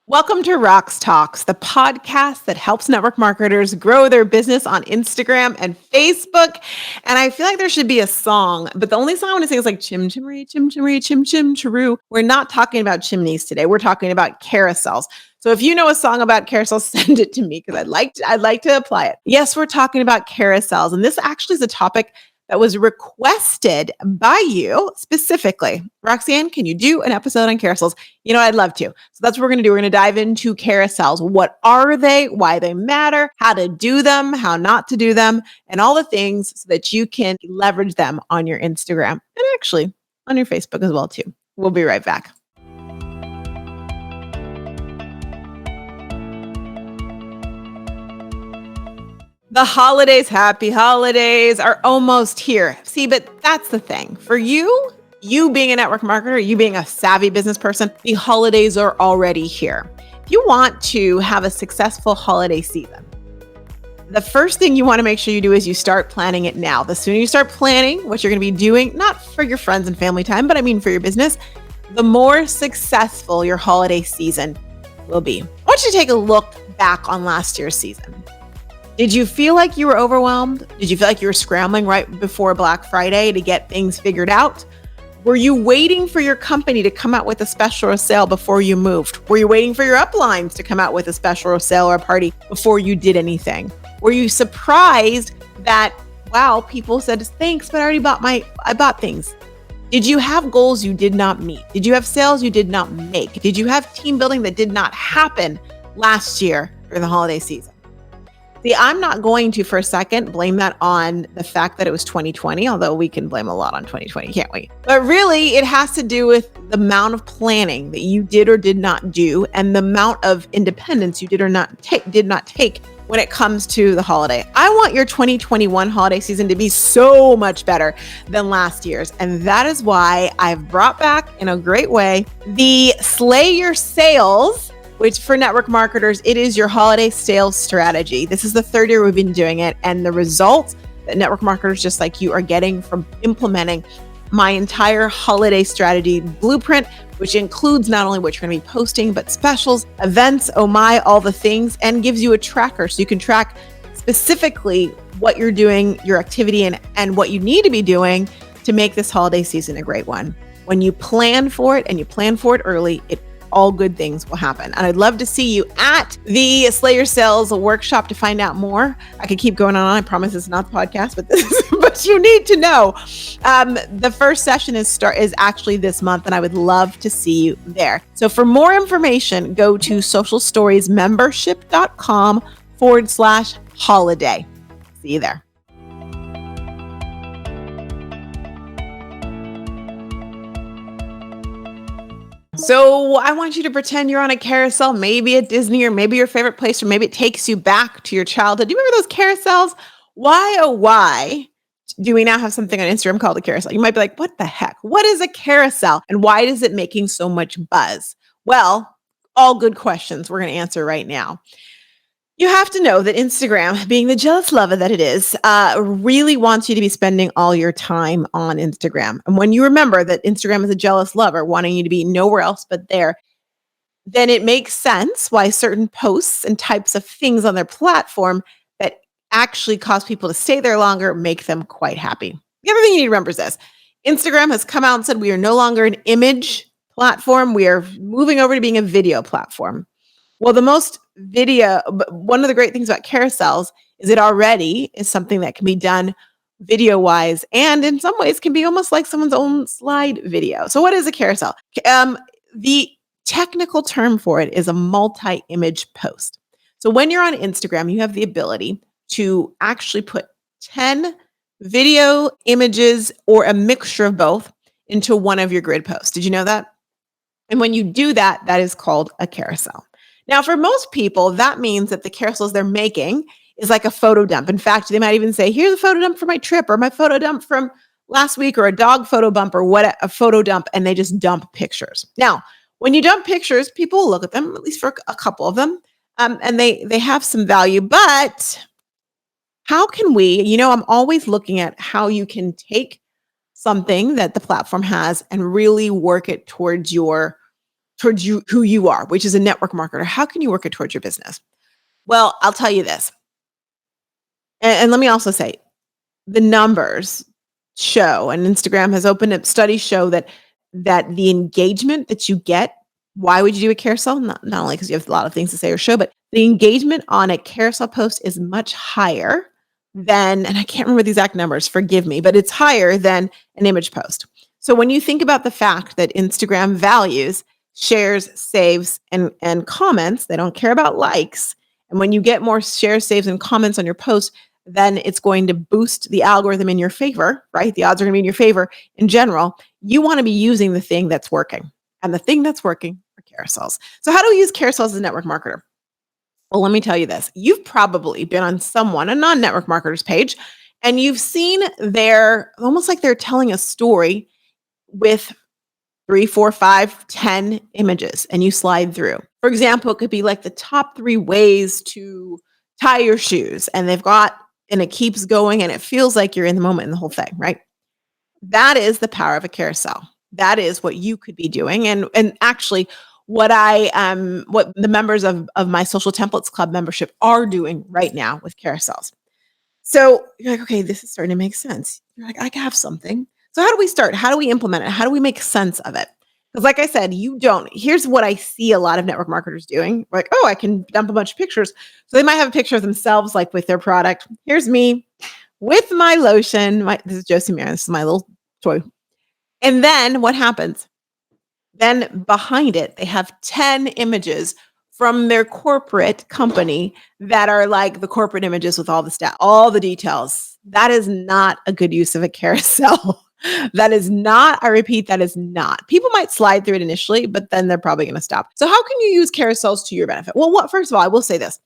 Welcome to Roxtalks, the podcast that helps network marketers grow their business on Instagram and Facebook. And I feel like there should be a song, but the only song I want to sing is like chim chimmery, chim chimmery, chim chim chiroo. We're not talking about chimneys today. We're talking about carousels. So if you know a song about carousels, send it to me because I'd like to apply it. Yes, we're talking about carousels, and this actually is a topic that was requested by you specifically. Roxanne, can you do an episode on carousels? I'd love to. So that's what we're going to do. We're going to dive into carousels. What are they? Why they matter? How to do them? How not to do them? And all the things so that you can leverage them on your Instagram and actually on your Facebook as well too. We'll be right back. The holidays, happy holidays, are almost here. See, but that's the thing. For you being a network marketer, you being a savvy business person, the holidays are already here. If you want to have a successful holiday season, the first thing you want to make sure you do is you start planning it now. The sooner you start planning what you're going to be doing, not for your friends and family time, but I mean for your business, the more successful your holiday season will be. I want you to take a look back on last year's season. Did you feel like you were overwhelmed? Did you feel like you were scrambling right before Black Friday to get things figured out? Were you waiting for your company to come out with a special or sale before you moved? Were you waiting for your uplines to come out with a special or sale or a party before you did anything? Were you surprised that, wow, people said thanks, but I bought things? Did you have goals you did not meet? Did you have sales you did not make? Did you have team building that did not happen last year during the holiday season? See, I'm not going to, for a second, blame that on the fact that it was 2020, although we can blame a lot on 2020, can't we? But really, it has to do with the amount of planning that you did or did not do and the amount of independence you did not take when it comes to the holiday. I want your 2021 holiday season to be so much better than last year's. And that is why I've brought back, in a great way, the Slay Your Sales, which for network marketers, it is your holiday sales strategy. This is the third year we've been doing it. And the results that network marketers just like you are getting from implementing my entire holiday strategy blueprint, which includes not only what you're going to be posting, but specials, events, oh my, all the things, and gives you a tracker so you can track specifically what you're doing, your activity, and what you need to be doing to make this holiday season a great one. When you plan for it and you plan for it early, all good things will happen. And I'd love to see you at the Slay Your Sales workshop to find out more. I could keep going on. I promise it's not the podcast, but you need to know. The first session is actually this month, and I would love to see you there. So for more information, go to socialstoriesmembership.com/holiday. See you there. So I want you to pretend you're on a carousel, maybe at Disney or maybe your favorite place, or maybe it takes you back to your childhood. Do you remember those carousels? Why, oh, why do we now have something on Instagram called a carousel? You might be like, what the heck? What is a carousel? And why is it making so much buzz? Well, all good questions we're going to answer right now. You have to know that Instagram, being the jealous lover that it is, really wants you to be spending all your time on Instagram. And when you remember that Instagram is a jealous lover, wanting you to be nowhere else but there, then it makes sense why certain posts and types of things on their platform that actually cause people to stay there longer make them quite happy. The other thing you need to remember is this. Instagram has come out and said we are no longer an image platform. We are moving over to being a video platform. Well, one of the great things about carousels is it already is something that can be done video-wise, and in some ways can be almost like someone's own slide video. So what is a carousel? The technical term for it is a multi-image post. So when you're on Instagram, you have the ability to actually put 10 video images or a mixture of both into one of your grid posts. Did you know that? And when you do that, that is called a carousel. Now, for most people, that means that the carousels they're making is like a photo dump. In fact, they might even say, here's a photo dump for my trip, or my photo dump from last week, or a dog photo bump, or what a photo dump, and they just dump pictures. Now, when you dump pictures, people will look at them, at least for a couple of them, and they have some value. But how can we, I'm always looking at how you can take something that the platform has and really work it towards your towards you, who you are, which is a network marketer. How can you work it towards your business? Well, I'll tell you this. And let me also say, the numbers show, and Instagram has opened up studies show that the engagement that you get, why would you do a carousel? Not only because you have a lot of things to say or show, but the engagement on a carousel post is much higher than, and I can't remember the exact numbers, forgive me, but it's higher than an image post. So when you think about the fact that Instagram values shares, saves, and comments, they don't care about likes. And when you get more shares, saves, and comments on your post, then it's going to boost the algorithm in your favor, right? The odds are going to be in your favor in general. You want to be using the thing that's working. And the thing that's working are carousels. So how do we use carousels as a network marketer? Well, let me tell you this. You've probably been on a non-network marketer's page, and you've seen their, almost like they're telling a story with 3, 4, 5, 10 images, and you slide through. For example, it could be like the top 3 ways to tie your shoes, and and it keeps going, and it feels like you're in the moment in the whole thing, right? That is the power of a carousel. That is what you could be doing. And actually what the members of my Social Templates Club membership are doing right now with carousels. So you're like, okay, this is starting to make sense. You're like, I have something. So how do we start? How do we implement it? How do we make sense of it? Because like I said, here's what I see a lot of network marketers doing. Like, oh, I can dump a bunch of pictures. So they might have a picture of themselves, like with their product. Here's me with my lotion. This is Josie Marin. This is my little toy. And then what happens? Then behind it, they have 10 images from their corporate company that are like the corporate images with all the all the details. That is not a good use of a carousel. That is not, I repeat, that is not. People might slide through it initially, but then they're probably going to stop. So how can you use carousels to your benefit? Well, first of all, I will say this.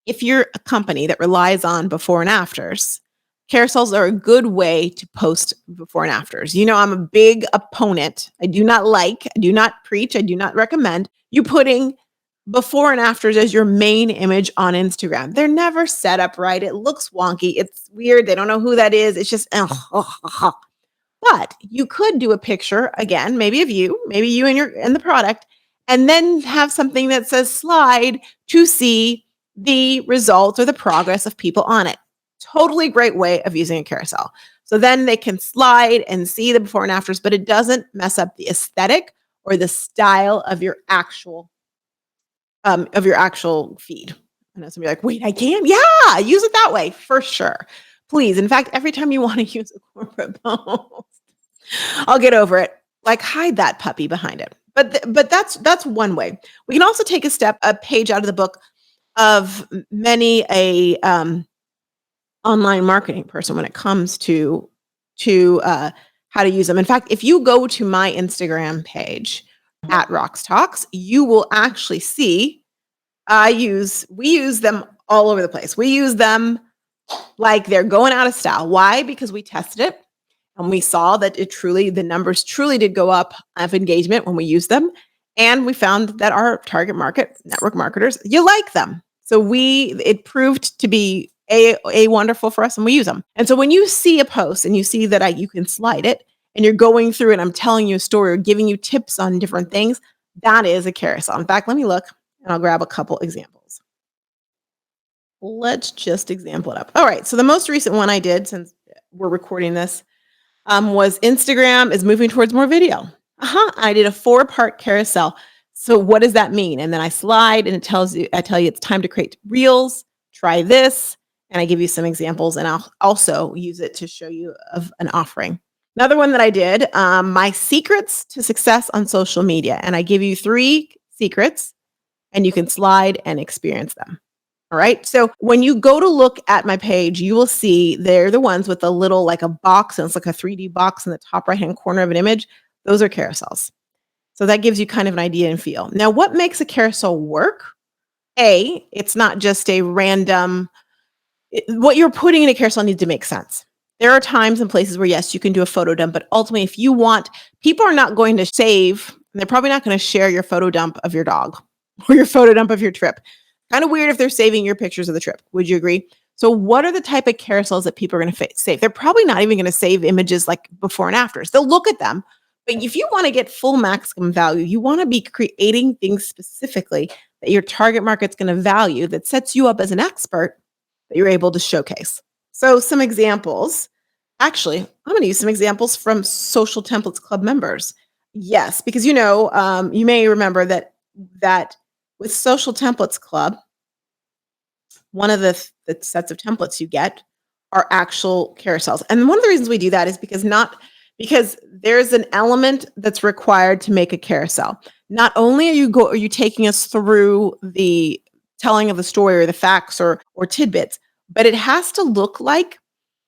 If you're a company that relies on before and afters, carousels are a good way to post before and afters. You know, I'm a big opponent. I do not preach, I do not recommend you putting before and afters as your main image on Instagram. They're never set up right. It looks wonky. It's weird. They don't know who that is. It's just, but you could do a picture again, maybe of you, maybe you and the product, and then have something that says slide to see the results or the progress of people on it. Totally great way of using a carousel. So then they can slide and see the before and afters, but it doesn't mess up the aesthetic or the style of your actual feed. I know somebody like, wait, I can? Yeah, use it that way for sure. Please. In fact, every time you want to use a corporate post, I'll get over it. Like hide that puppy behind it. But that's one way. We can also take a page out of the book of many a online marketing person when it comes to how to use them. In fact, if you go to my Instagram page at Roxtalks, you will actually see we use them all over the place. We use them like they're going out of style. Why? Because we tested it and we saw that the numbers truly did go up of engagement when we used them. And we found that our target market, network marketers, you like them. So it proved to be a wonderful for us, and we use them. And so when you see a post and you see that you can slide it and you're going through and I'm telling you a story or giving you tips on different things, that is a carousel. In fact, let me look and I'll grab a couple examples. Let's just example it up. All right. So the most recent one I did, since we're recording this, was Instagram is moving towards more video. I did a 4-part carousel. So what does that mean? And then I slide and I tell you it's time to create reels, try this. And I give you some examples, and I'll also use it to show you of an offering. Another one that I did, my secrets to success on social media. And I give you 3 secrets and you can slide and experience them. All right. So when you go to look at my page, you will see they're the ones with a little like a box, and it's like a 3D box in the top right-hand corner of an image. Those are carousels. So that gives you kind of an idea and feel. Now, what makes a carousel work? It's not just a random, what you're putting in a carousel needs to make sense. There are times and places where, yes, you can do a photo dump, but ultimately, if you want, people are not going to save, and they're probably not going to share your photo dump of your dog or your photo dump of your trip. Kind of weird if they're saving your pictures of the trip. Would you agree? So what are the type of carousels that people are going to save? They're probably not even going to save images like before and afters. They'll look at them, But if you want to get full maximum value, you want to be creating things specifically that your target market's going to value that sets you up as an expert that you're able to showcase. So, some examples. Actually, I'm going to use some examples from Social Templates Club members. Yes, because you may remember that with Social Templates Club, one of the sets of templates you get are actual carousels. And one of the reasons we do that is because there's an element that's required to make a carousel. Not only are you taking us through the telling of the story or the facts or tidbits, but it has to look like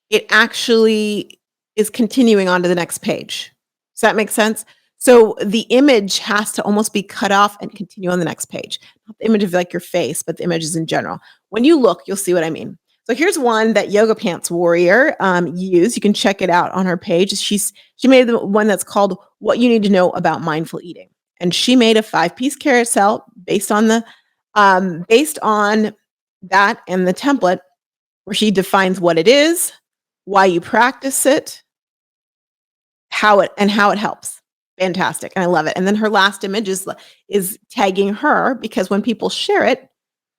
it actually is continuing on to the next page. Does that make sense? So the image has to almost be cut off and continue on the next page. Not the image of like your face, but the images in general. When you look, you'll see what I mean. So here's one that Yoga Pants Warrior used. You can check it out on her page. She made the one that's called "What You Need to Know About Mindful Eating," and she made a 5-piece carousel based on that and the template where she defines what it is, why you practice it, how it helps. Fantastic. And I love it. And then her last image is tagging her because when people share it,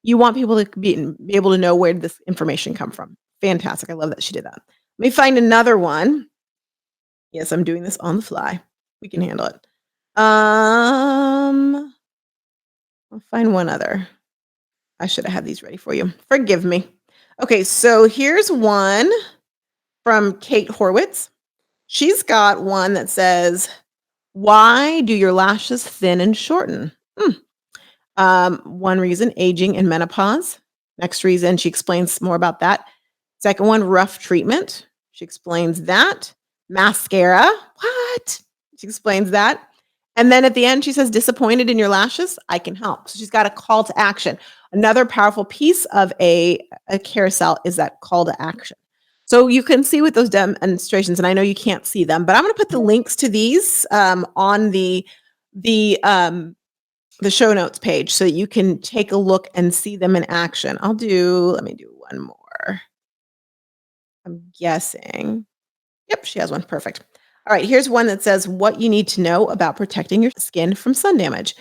you want people to be able to know where this information come from. Fantastic. I love that she did that. Let me find another one. Yes, I'm doing this on the fly. We can handle it. I'll find one other. I should have had these ready for you. Forgive me. Okay, so here's one from Kate Horwitz. She's got one that says, "Why do your lashes thin and shorten?" One reason, aging and menopause. Next reason, she explains more about that. Second one, rough treatment. She explains that. Mascara. What? She explains that. And then at the end, she says, "Disappointed in your lashes? I can help." So she's got a call to action. Another powerful piece of a carousel is that call to action. So you can see with those demonstrations, and I know you can't see them, but I'm going to put the links to these on the show notes page so that you can take a look and see them in action. Let me do one more. I'm guessing. Yep, she has one. Perfect. All right, here's one that says what you need to know about protecting your skin from sun damage.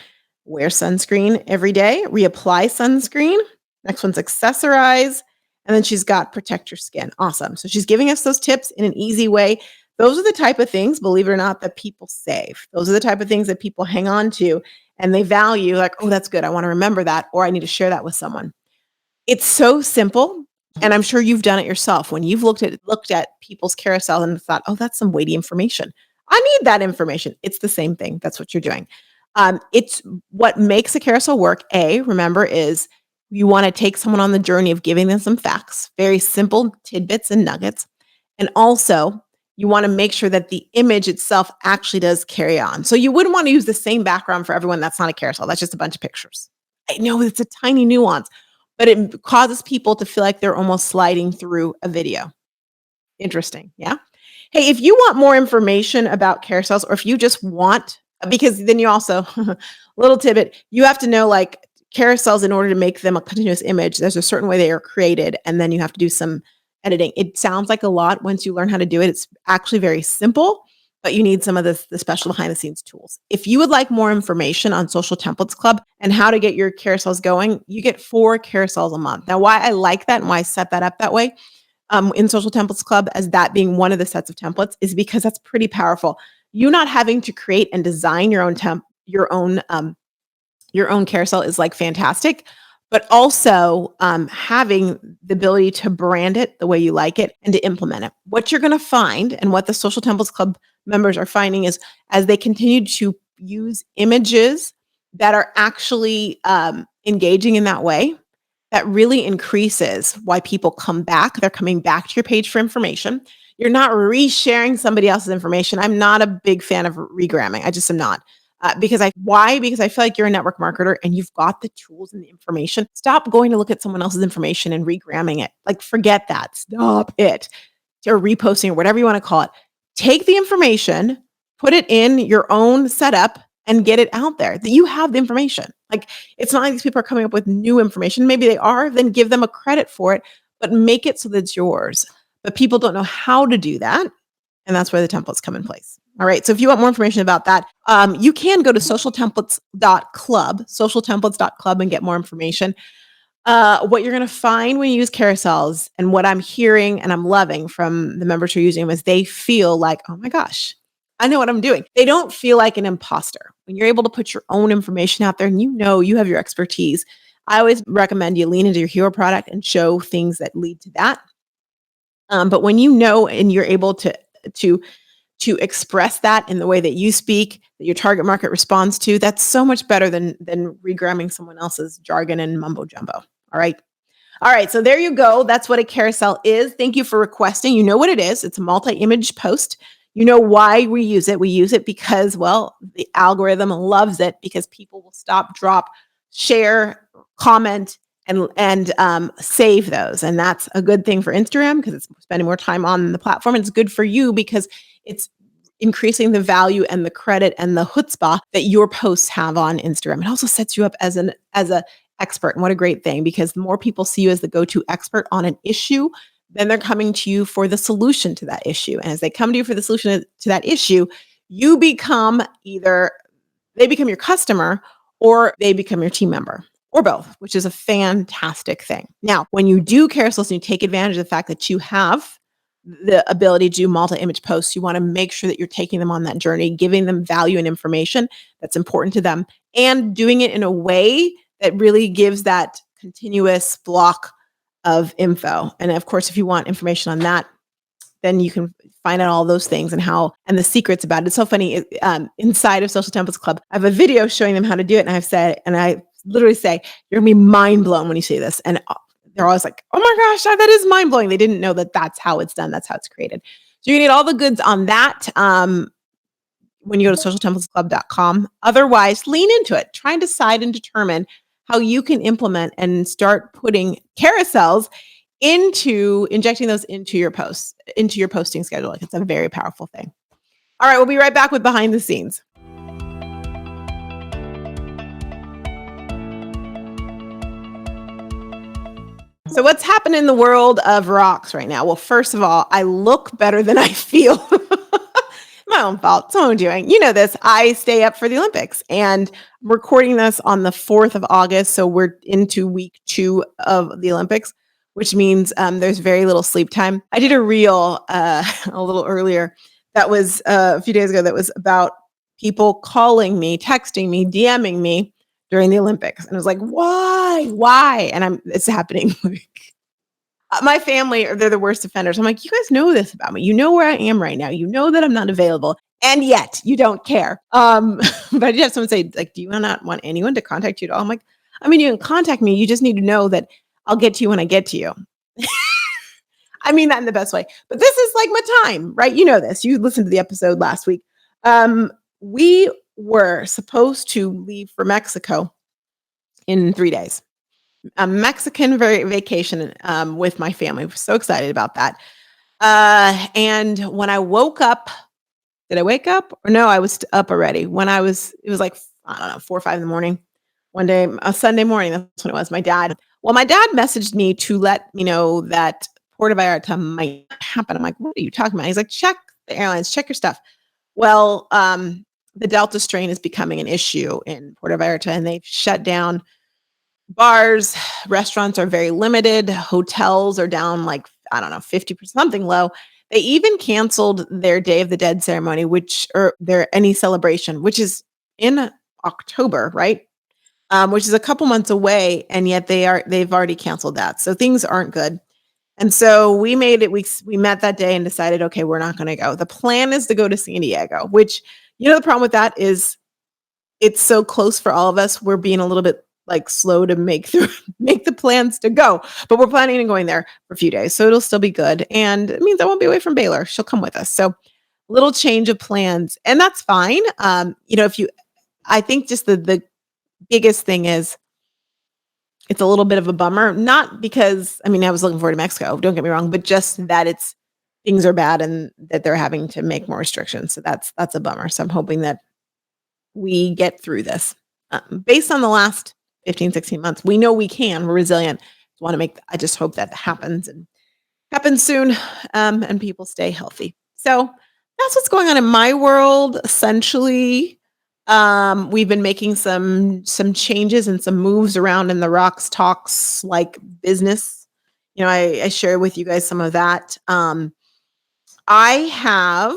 Wear sunscreen every day, reapply sunscreen. Next one's accessorize. And then she's got protect your skin. Awesome. So she's giving us those tips in an easy way. Those are the type of things, believe it or not, that people save. Those are the type of things that people hang on to and they value like, oh, that's good. I want to remember that, or I need to share that with someone. It's so simple, and I'm sure you've done it yourself when you've looked at people's carousel and thought, "Oh, that's some weighty information. I need that information." It's the same thing. That's what you're doing. It's what makes a carousel work. Remember, is you want to take someone on the journey of giving them some facts, very simple tidbits and nuggets, and also you want to make sure that the image itself actually does carry on. So you wouldn't want to use the same background for everyone. That's not a carousel. That's just a bunch of pictures. I know it's a tiny nuance, but it causes people to feel like they're almost sliding through a video. Interesting. Yeah. Hey, if you want more information about carousels, or if you just want, because then you also, little tidbit, you have to know like carousels in order to make them a continuous image. There's a certain way they are created, and then you have to do some editing. It sounds like a lot once you learn how to do it. It's actually very simple, but you need some of the special behind the scenes tools. If you would like more information on Social Templates Club and how to get your carousels going, you get 4 carousels a month. Now, why I like that and why I set that up that way in Social Templates Club as that being one of the sets of templates is because that's pretty powerful. You not having to create and design your own carousel is like fantastic, but also having the ability to brand it the way you like it and to implement it. What you're going to find, and what the Social Templates Club members are finding, is as they continue to use images that are actually engaging in that way, that really increases why people come back. They're coming back to your page for information. You're not resharing somebody else's information. I'm not a big fan of regramming. I just am not. Why? Because I feel like you're a network marketer and you've got the tools and the information. Stop going to look at someone else's information and regramming it. Like, forget that. Stop it. Or reposting or whatever you want to call it. Take the information, put it in your own setup, and get it out there that you have the information. Like, it's not like these people are coming up with new information. Maybe they are, then give them a credit for it, but make it so that it's yours. But people don't know how to do that. And that's where the templates come in place. All right. So if you want more information about that, you can go to socialtemplates.club and get more information. What you're going to find when you use carousels and what I'm hearing and I'm loving from the members who are using them is they feel like, oh my gosh, I know what I'm doing. They don't feel like an imposter. When you're able to put your own information out there and you know you have your expertise, I always recommend you lean into your hero product and show things that lead to that. But when you know and you're able to express that in the way that you speak, that your target market responds to, that's so much better than regramming someone else's jargon and mumbo jumbo. All right. All right. So there you go. That's what a carousel is. Thank you for requesting. You know what it is. It's a multi-image post. You know why we use it. We use it because, well, the algorithm loves it because people will stop, drop, share, comment, and save those. And that's a good thing for Instagram because it's spending more time on the platform. And it's good for you because it's increasing the value and the credit and the chutzpah that your posts have on Instagram. It also sets you up as a expert. And what a great thing, because the more people see you as the go-to expert on an issue, then they're coming to you for the solution to that issue. And as they come to you for the solution to that issue, you become they become your customer or they become your team member or both, which is a fantastic thing. Now, when you do carousels and you take advantage of the fact that you have the ability to do multi-image posts, you want to make sure that you're taking them on that journey, giving them value and information that's important to them, and doing it in a way that really gives that continuous block of info. And of course, if you want information on that, then you can find out all those things and the secrets about it. It's so funny. Inside of Social Templates Club, I have a video showing them how to do it. And I literally say, you're gonna be mind blown when you see this. And they're always like, oh my gosh, that is mind blowing. They didn't know that that's how it's done. That's how it's created. So you need all the goods on that. When you go to socialtemplatesclub.com. Otherwise, lean into it. Try and decide and determine how you can implement and start putting carousels injecting those into your posts, into your posting schedule. It's a very powerful thing. All right, we'll be right back with behind the scenes. So what's happening in the world of rocks right now? Well, first of all, I look better than I feel. My own fault. So I'm doing. You know this. I stay up for the Olympics, and I'm recording this on the 4th of August. So we're into week 2 of the Olympics, which means there's very little sleep time. I did a reel a little earlier that was a few days ago that was about people calling me, texting me, DMing me during the Olympics. And I was like, why? And it's happening. My family, they're the worst offenders. I'm like, you guys know this about me. You know where I am right now. You know that I'm not available. And yet you don't care. But I did have someone say, like, do you not want anyone to contact you at all? I'm like, I mean, you can contact me. You just need to know that I'll get to you when I get to you. I mean that in the best way. But this is like my time, right? You know this. You listened to the episode last week. We were supposed to leave for Mexico in 3 days. A Mexican vacation with my family. We're so excited about that. And when I woke up, did I wake up? Or no, I was up already. It was like, I don't know, 4 or 5 in the morning. One day, a Sunday morning, that's when it was. My dad messaged me to let me know that Puerto Vallarta might happen. I'm like, what are you talking about? He's like, check the airlines, check your stuff. Well, the Delta strain is becoming an issue in Puerto Vallarta, and they've shut down bars. Restaurants are very limited. Hotels are down like, I don't know, 50%, something low. They even canceled their Day of the Dead ceremony, or their any celebration, which is in October, right? Which is a couple months away, and yet they've already canceled that. So things aren't good. And so we made it. We met that day and decided, okay, we're not going to go. The plan is to go to San Diego, which, you know, the problem with that is it's so close for all of us. We're being a little bit like slow to make the plans to go, but we're planning on going there for a few days. So it'll still be good. And it means I won't be away from Baylor. She'll come with us. So little change of plans, and that's fine. I think just the biggest thing is it's a little bit of a bummer, not because, I mean, I was looking forward to Mexico, don't get me wrong, but just that things are bad and that they're having to make more restrictions. So that's a bummer. So I'm hoping that we get through this. Based on the last 15, 16 months, we know we can. We're resilient. I just hope that happens and happens soon, and people stay healthy. So that's what's going on in my world. Essentially, we've been making some changes and some moves around in the Roxtalks like business. I share with you guys some of that. I have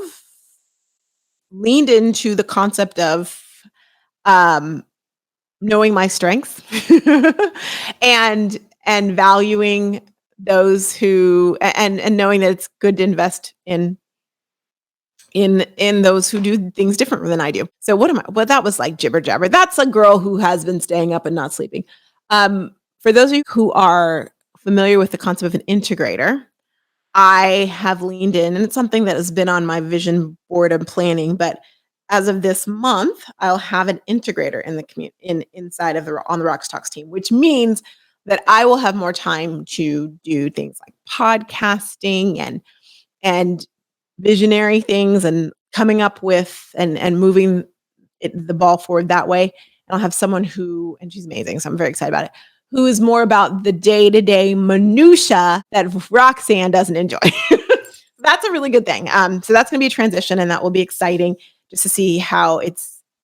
leaned into the concept of um, knowing my strengths and valuing those who and knowing that it's good to invest in those who do things different than I do. So what that was like jibber jabber. That's a girl who has been staying up and not sleeping. For those of you who are familiar with the concept of an integrator, I have leaned in, and it's something that has been on my vision board and planning, but as of this month, I'll have an integrator in the inside of the on the Rocks Talks team, which means that I will have more time to do things like podcasting and visionary things and coming up with and moving the ball forward that way. And I'll have someone and she's amazing, so I'm very excited about it, who is more about the day-to-day minutia that Roxanne doesn't enjoy. That's a really good thing. So that's going to be a transition, and that will be exciting just to see how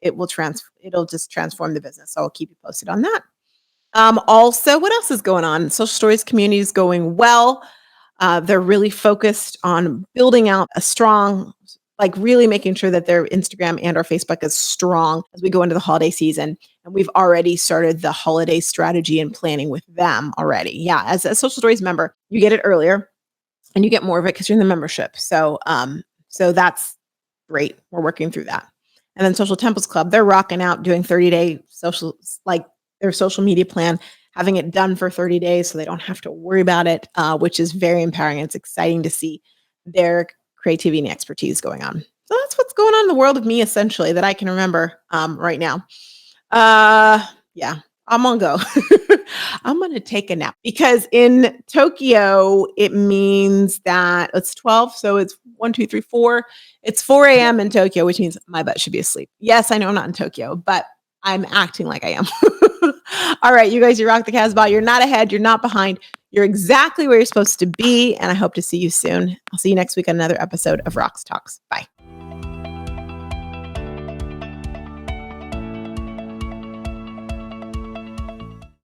it'll just transform the business. So I'll keep you posted on that. Also, what else is going on? Social Stories community is going well. They're really focused on building out a strong, like really making sure that their Instagram and our Facebook is strong as we go into the holiday season. And we've already started the holiday strategy and planning with them already. Yeah, as a Social Stories member, you get it earlier and you get more of it because you're in the membership. So that's great. We're working through that. And then Social Temples Club, they're rocking out doing 30-day social, like their social media plan, having it done for 30 days so they don't have to worry about it, which is very empowering. It's exciting to see their creativity and expertise going on. So that's what's going on in the world of me, essentially, that I can remember right now. Yeah, I'm gonna go. I'm gonna take a nap because in Tokyo it means that it's 12, so it's 1, 2, 3, 4. It's 4 a.m. in Tokyo, which means my butt should be asleep. Yes, I know I'm not in Tokyo, but I'm acting like I am. All right, you guys, you rock the Casbah. You're not ahead. You're not behind. You're exactly where you're supposed to be. And I hope to see you soon. I'll see you next week on another episode of Roxtalks. Bye.